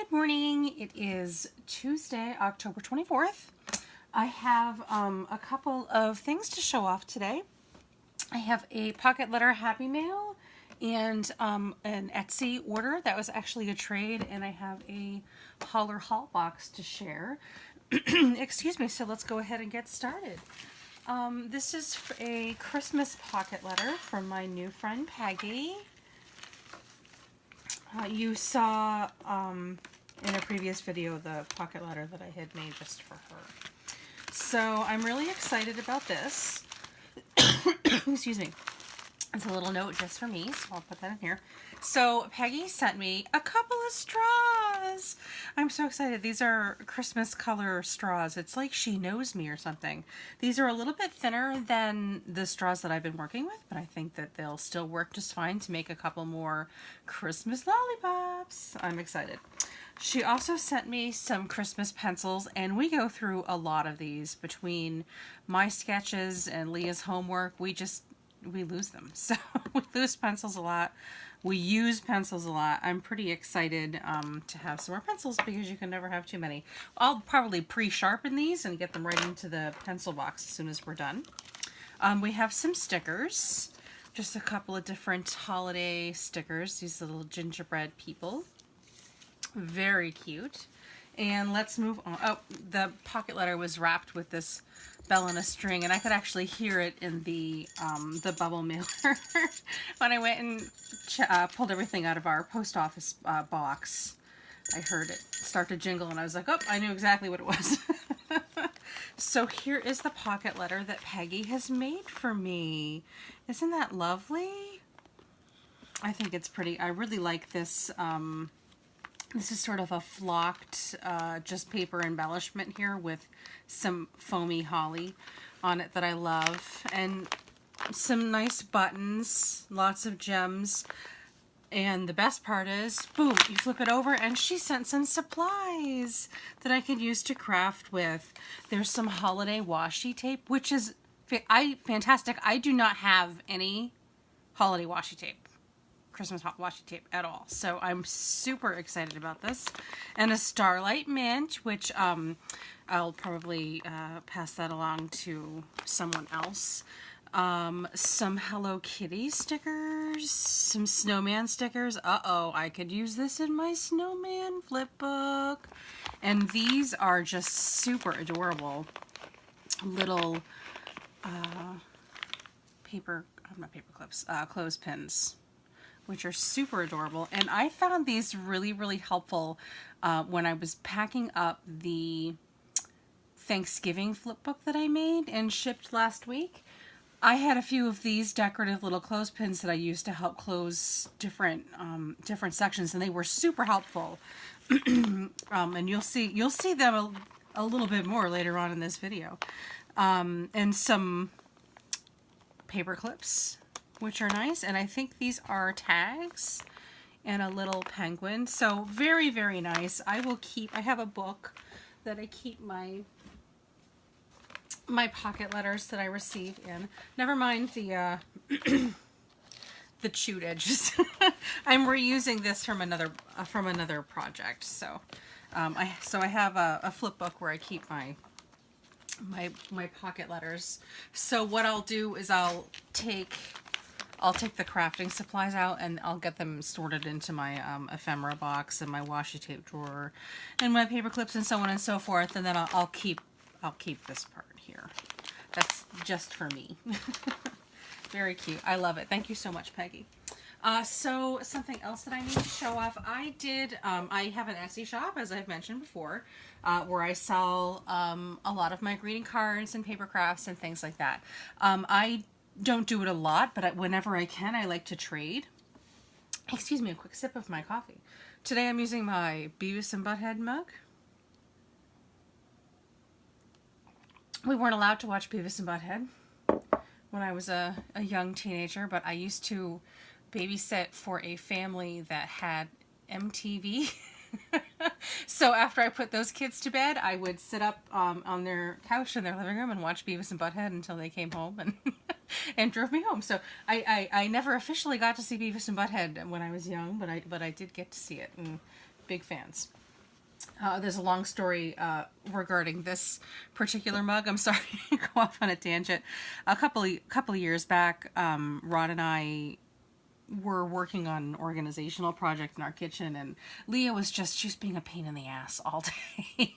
Good morning. It is Tuesday, October 24th. I have a couple of things to show off today. I have a pocket letter Happy Mail and an Etsy order that was actually a trade, and I have a Hollar Box to share. Excuse me, so let's go ahead and get started. This is a Christmas pocket letter from my new friend Peggy. You saw in a previous video the pocket letter that I had made just for her. So I'm really excited about this. Excuse me. It's a little note just for me, so I'll put that in here. So Peggy sent me a couple of straws. I'm so excited. These are Christmas color straws. It's like she knows me or something. These are a little bit thinner than the straws that I've been working with, but I think that they'll still work just fine to make a couple more Christmas lollipops. I'm excited. She also sent me some Christmas pencils, and we go through a lot of these between my sketches and Leah's homework. We lose them. So we lose pencils a lot. We use pencils a lot. I'm pretty excited to have some more pencils because you can never have too many. I'll probably pre-sharpen these and get them right into the pencil box as soon as we're done. We have some stickers. Just a couple of different holiday stickers. These little gingerbread people. Very cute. And let's move on. Oh, the pocket letter was wrapped with this bell and a string, and I could actually hear it in the bubble mailer when I went and pulled everything out of our post office box. I heard it start to jingle, and I was like, oh, I knew exactly what it was. So here is the pocket letter that Peggy has made for me. Isn't that lovely? I think it's pretty. I really like this. This is sort of a flocked, just paper embellishment here with some foamy holly on it that I love. And some nice buttons, lots of gems. And the best part is, boom, you flip it over and she sent some supplies that I could use to craft with. There's some holiday washi tape, which is fantastic. I do not have any holiday washi tape. Christmas washi tape at all. So I'm super excited about this. And a Starlight Mint, which I'll probably pass that along to someone else. Some Hello Kitty stickers, some snowman stickers. Uh-oh, I could use this in my snowman flip book. And these are just super adorable little clothespins, which are super adorable. And I found these really, really helpful when I was packing up the Thanksgiving flip book that I made and shipped last week. I had a few of these decorative little clothespins that I used to help close different sections, and they were super helpful. And you'll see them a little bit more later on in this video. And some paper clips, which are nice, and I think these are tags and a little penguin. So very, very nice. I have a book that I keep my pocket letters that I receive in. Never mind the the chewed edges. I'm reusing this from another project. So I have a flip book where I keep my pocket letters. So what I'll do is I'll take the crafting supplies out and I'll get them sorted into my ephemera box and my washi tape drawer and my paper clips and so on and so forth, and then I'll keep this part here. That's just for me. Very cute. I love it. Thank you so much, Peggy. So something else that I need to show off. I have an Etsy shop, as I've mentioned before, where I sell a lot of my greeting cards and paper crafts and things like that. I don't do it a lot, but whenever I can, I like to trade. Excuse me, a quick sip of my coffee. Today I'm using my Beavis Butthead Mug. We weren't allowed to watch Beavis and Butthead when I was a young teenager, but I used to babysit for a family that had MTV. So after I put those kids to bed, I would sit up on their couch in their living room and watch Beavis and Butthead until they came home and and drove me home. So I never officially got to see Beavis and Butthead when I was young, but I did get to see it, and big fans. There's a long story regarding this particular mug. I'm sorry to go off on a tangent. A couple of years back, Rod and I were working on an organizational project in our kitchen, and Leah was she's being a pain in the ass all day.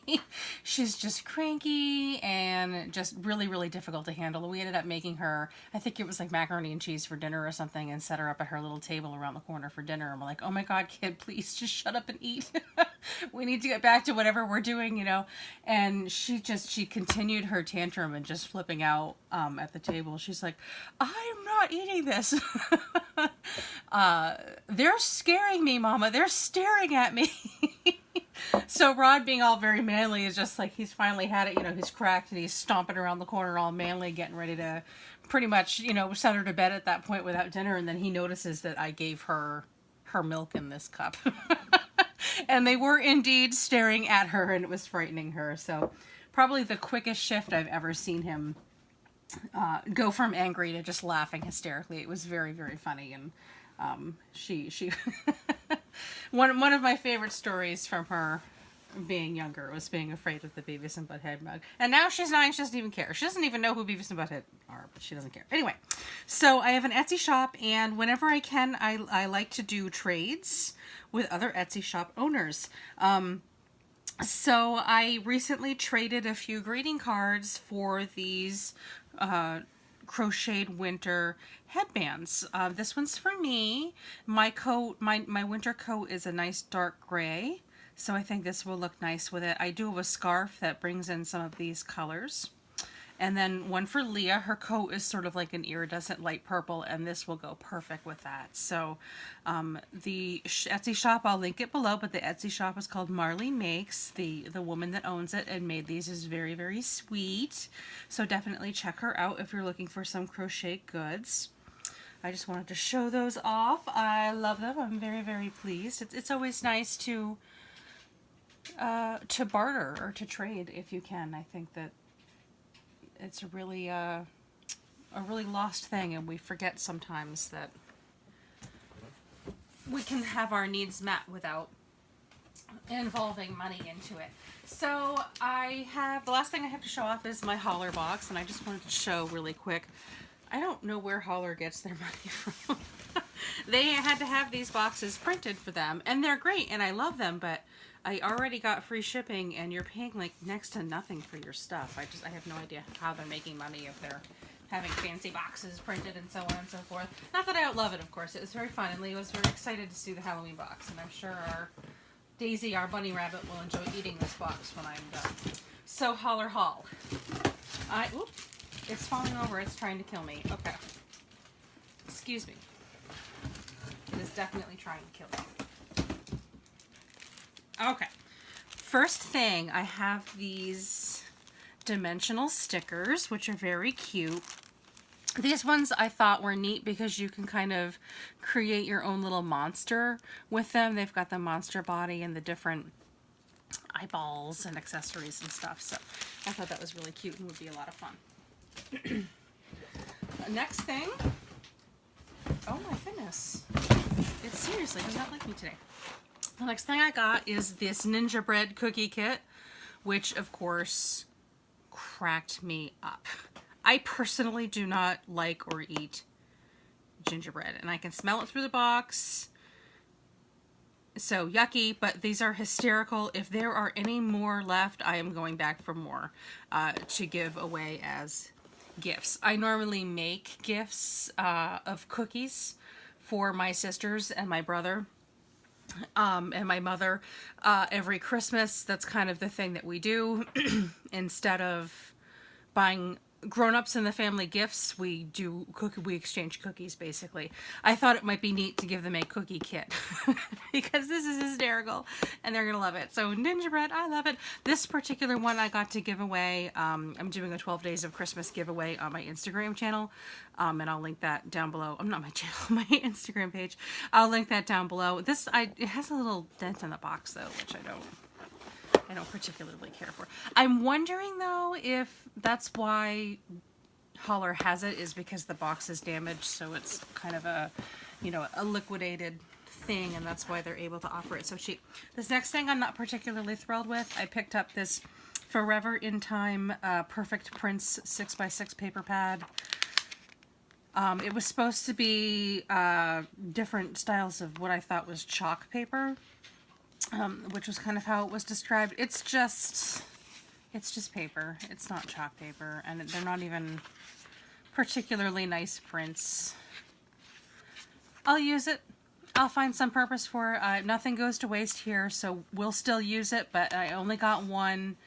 She's just cranky and just really, really difficult to handle. We ended up making her, I think it was like macaroni and cheese for dinner or something, and set her up at her little table around the corner for dinner. And we're like, oh my God, kid, please just shut up and eat. We need to get back to whatever we're doing, you know. And she continued her tantrum and just flipping out at the table. She's like, I'm not eating this. They're scaring me, Mama. They're staring at me. So Rod, being all very manly, is just like, he's finally had it, you know, he's cracked, and he's stomping around the corner all manly, getting ready to pretty much, you know, send her to bed at that point without dinner. And then he notices that I gave her milk in this cup. And they were indeed staring at her, and it was frightening her. So probably the quickest shift I've ever seen him go from angry to just laughing hysterically. It was very, very funny. And she one of my favorite stories from her being younger was being afraid of the Beavis and Butthead mug. And now she's 9, she doesn't even care. She doesn't even know who Beavis and Butthead are, but she doesn't care. Anyway, so I have an Etsy shop, and whenever I can, I like to do trades with other Etsy shop owners. So I recently traded a few greeting cards for these crocheted winter headbands. This one's for me. My coat, my winter coat is a nice dark gray, so I think this will look nice with it. I do have a scarf that brings in some of these colors. And then one for Leah. Her coat is sort of like an iridescent light purple, and this will go perfect with that. So the Etsy shop, I'll link it below, but the Etsy shop is called Marley Makes. The woman that owns it and made these is very, very sweet. So definitely check her out if you're looking for some crochet goods. I just wanted to show those off. I love them. I'm very, very pleased. It's always nice to barter or to trade if you can. I think that it's really a really lost thing, and we forget sometimes that we can have our needs met without involving money into it. So the last thing I have to show off is my Hollar Box, and I just wanted to show really quick. I don't know where Hollar gets their money from. They had to have these boxes printed for them, and they're great, and I love them, but I already got free shipping, and you're paying like next to nothing for your stuff. I have no idea how they're making money if they're having fancy boxes printed and so on and so forth. Not that I don't love it, of course. It was very fun, and Leah was very excited to see the Halloween box, and I'm sure our Daisy, our bunny rabbit, will enjoy eating this box when I'm done. So, Hollar haul. Oop, it's falling over. It's trying to kill me. Okay. Excuse me. It is definitely trying to kill me. Okay, first thing, I have these dimensional stickers, which are very cute. These ones I thought were neat because you can kind of create your own little monster with them. They've got the monster body and the different eyeballs and accessories and stuff, so I thought that was really cute and would be a lot of fun. Next thing, oh my goodness, it seriously does not like me today. The next thing I got is this Ninja Bread cookie kit, which of course cracked me up. I personally do not like or eat gingerbread, and I can smell it through the box. So yucky, but these are hysterical. If there are any more left, I am going back for more to give away as gifts. I normally make gifts of cookies for my sisters and my brother. And my mother, every Christmas. That's kind of the thing that we do. Instead of buying grown-ups in the family gifts, we exchange cookies, basically. I thought it might be neat to give them a cookie kit because this is hysterical and they're gonna love it. So Ninja Bread, I love it. This particular one I got to give away. I'm doing a 12 Days of Christmas giveaway on my Instagram channel, and I'll link that down below. Not my channel, my Instagram page. I'll link that down below. It has a little dent in the box though, which I don't particularly care for. I'm wondering though if that's why Hollar has it, is because the box is damaged, so it's kind of a, you know, a liquidated thing, and that's why they're able to offer it so cheap. This next thing I'm not particularly thrilled with. I picked up this Forever in Time Perfect Prints 6x6 paper pad. It was supposed to be different styles of what I thought was chalk paper, which was kind of how it was described. It's just paper. It's not chalk paper, and they're not even particularly nice prints. I'll use it. I'll find some purpose for it. Nothing goes to waste here, so we'll still use it, but I only got one.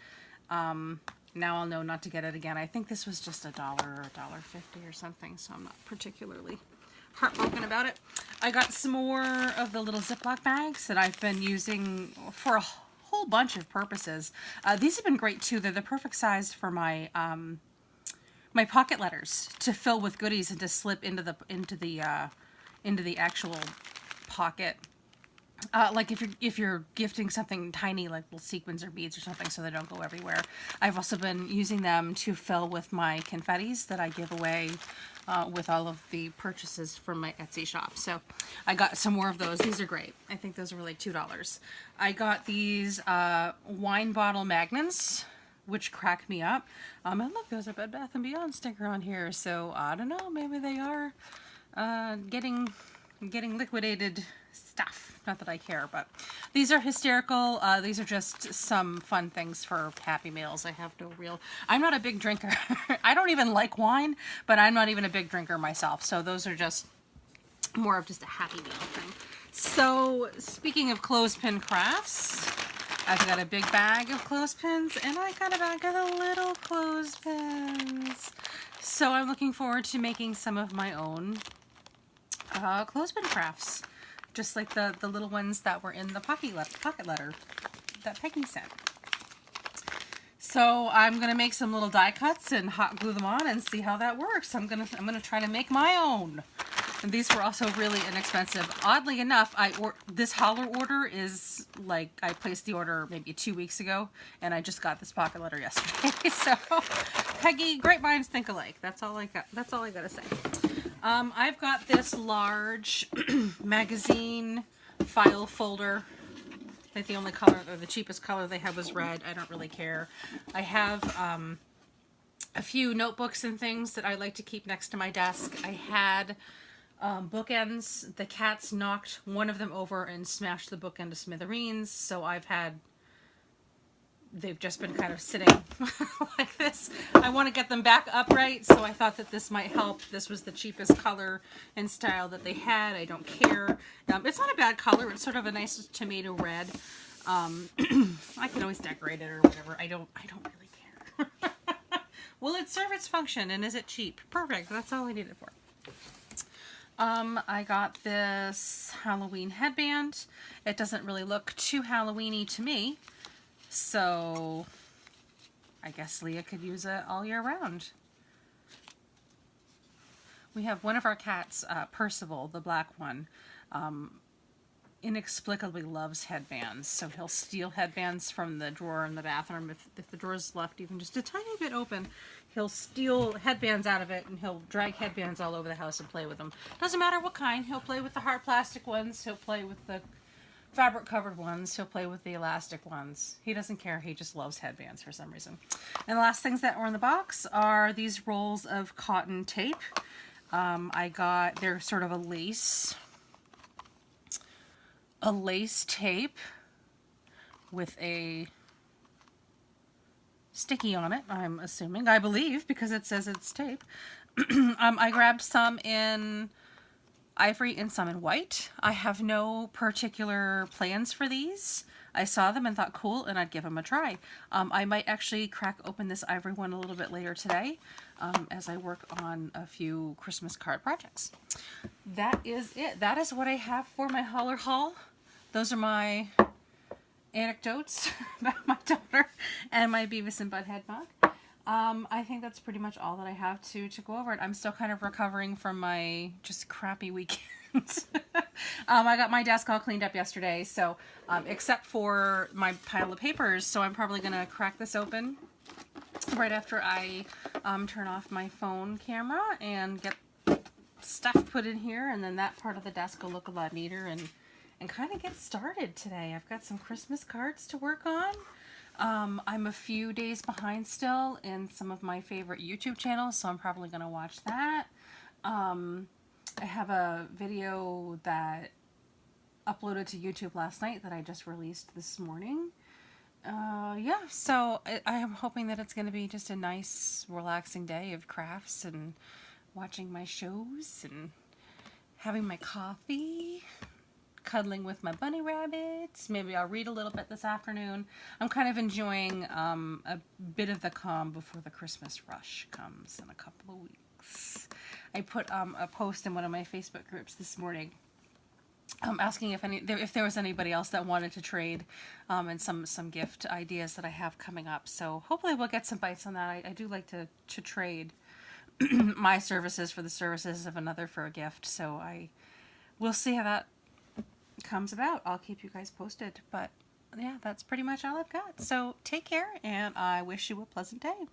Now I'll know not to get it again. I think this was just $1 or $1.50 or something, so I'm not particularly heartbroken about it. I got some more of the little Ziploc bags that I've been using for a whole bunch of purposes. These have been great too. They're the perfect size for my my pocket letters to fill with goodies and to slip into the actual pocket. Like if you're gifting something tiny like little sequins or beads or something, so they don't go everywhere. I've also been using them to fill with my confettis that I give away with all of the purchases from my Etsy shop. So I got some more of those. These are great. I think those were like $2. I got these wine bottle magnets, which crack me up. And look, there's a Bed Bath & Beyond sticker on here. So I don't know, maybe they are getting liquidated stuff. Not that I care, but these are hysterical. These are just some fun things for Happy Meals. I'm not a big drinker. I don't even like wine, but I'm not even a big drinker myself. So those are just more of just a Happy Meal thing. So speaking of Clothespin Crafts, I've got a big bag of clothespins, and I got a bag of the little clothespins. So I'm looking forward to making some of my own Clothespin Crafts. Just like the little ones that were in the pocket letter that Peggy sent. So I'm gonna make some little die cuts and hot glue them on and see how that works. I'm gonna try to make my own. And these were also really inexpensive. Oddly enough, this Hollar order is like, I placed the order maybe 2 weeks ago, and I just got this pocket letter yesterday. So Peggy, great minds think alike. That's all I got. That's all I gotta say. I've got this large magazine file folder. I think the only color, or the cheapest color they had was red. I don't really care. I have a few notebooks and things that I like to keep next to my desk. I had bookends. The cats knocked one of them over and smashed the bookend to smithereens, so they've just been kind of sitting like this. I want to get them back upright, so I thought that this might help. This was the cheapest color and style that they had. I don't care. It's not a bad color. It's sort of a nice tomato red. I can always decorate it or whatever. I don't really care. Will it serve its function, and is it cheap? Perfect. That's all I need it for. I got this Halloween headband. It doesn't really look too Halloween-y to me. So I guess Leah could use it all year round. We have one of our cats, Percival, the black one, inexplicably loves headbands. So he'll steal headbands from the drawer in the bathroom. If the drawer's left even just a tiny bit open, he'll steal headbands out of it, and he'll drag headbands all over the house and play with them. Doesn't matter what kind. He'll play with the hard plastic ones. He'll play with the fabric covered ones. He'll play with the elastic ones. He doesn't care. He just loves headbands for some reason. And the last things that were in the box are these rolls of cotton tape. They're sort of a lace tape with a sticky on it, I'm assuming. I believe, because it says it's tape. I grabbed some in ivory and some in white. I have no particular plans for these. I saw them and thought cool, and I'd give them a try. I might actually crack open this ivory one a little bit later today as I work on a few Christmas card projects. That is it. That is what I have for my Hollar haul. Those are my anecdotes about my daughter and my Beavis and Butthead Mug. I think that's pretty much all that I have to go over it. I'm still kind of recovering from my just crappy weekend. I got my desk all cleaned up yesterday, so except for my pile of papers, so I'm probably going to crack this open right after I turn off my phone camera and get stuff put in here, and then that part of the desk will look a lot neater and and kind of get started today. I've got some Christmas cards to work on. I'm a few days behind still in some of my favorite YouTube channels, so I'm probably going to watch that. I have a video that uploaded to YouTube last night that I just released this morning. Yeah, so I am hoping that it's going to be just a nice, relaxing day of crafts and watching my shows and having my coffee, cuddling with my bunny rabbits. Maybe I'll read a little bit this afternoon. I'm kind of enjoying a bit of the calm before the Christmas rush comes in a couple of weeks. I put a post in one of my Facebook groups this morning asking if there was anybody else that wanted to trade and some gift ideas that I have coming up. So hopefully we'll get some bites on that. I do like to trade my services for the services of another for a gift. So we'll see how that comes about. I'll keep you guys posted. But yeah, that's pretty much all I've got. So take care, and I wish you a pleasant day.